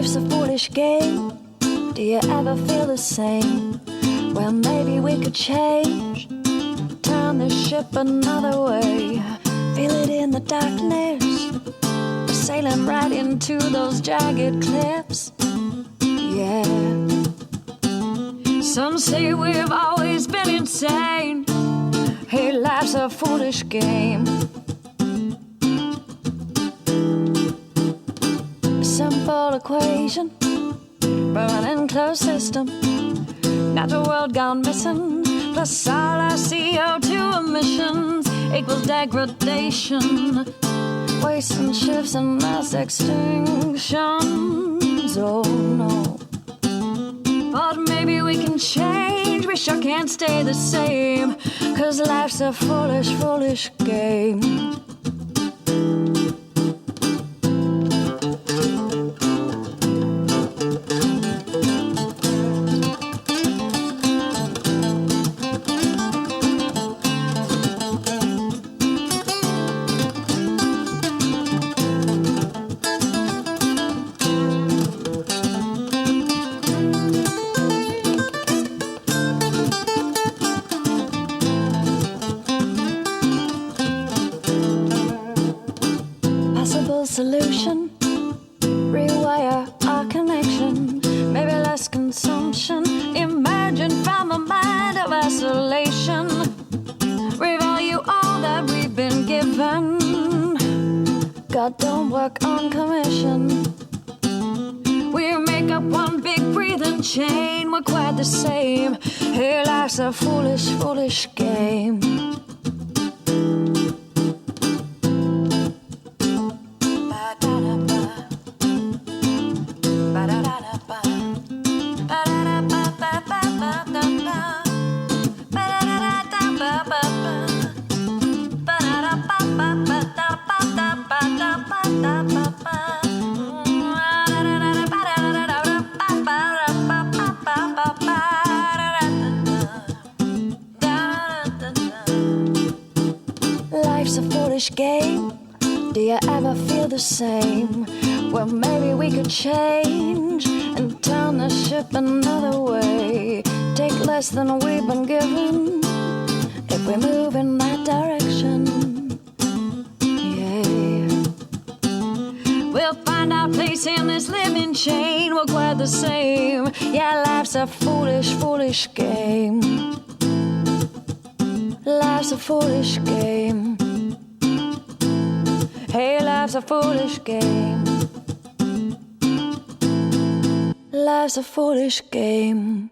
Life's a foolish game. Do you ever feel the same? Well, maybe we could change, turn the ship another way. Feel it in the darkness, we're sailing right into those jagged cliffs. Yeah. Some say we've always been insane. Hey, life's a foolish game. A simple equation from an enclosed system. Natural world gone missing, plus all our CO2 emissions equals degradation, waste and shifts and mass extinctions. Oh no. But maybe we can change, we sure can't stay the same, 'cause life's a foolish, foolish game. Solution, rewire our connection, maybe less consumption, emerging from a mind of isolation. Revalue all that we've been given. God don't work on commission. We make up one big breathing chain, we're quite the same. Hey, life's a foolish, foolish game. Life's a foolish game. Do you ever feel the same? Well, maybe we could change and turn the ship another way. Take less than we've been given if we move in that direction. Yeah. We'll find our place in this living chain. We're quite the same. Yeah, life's a foolish, foolish game. Life's a foolish game. Hey, life's a foolish game. Life's a foolish game.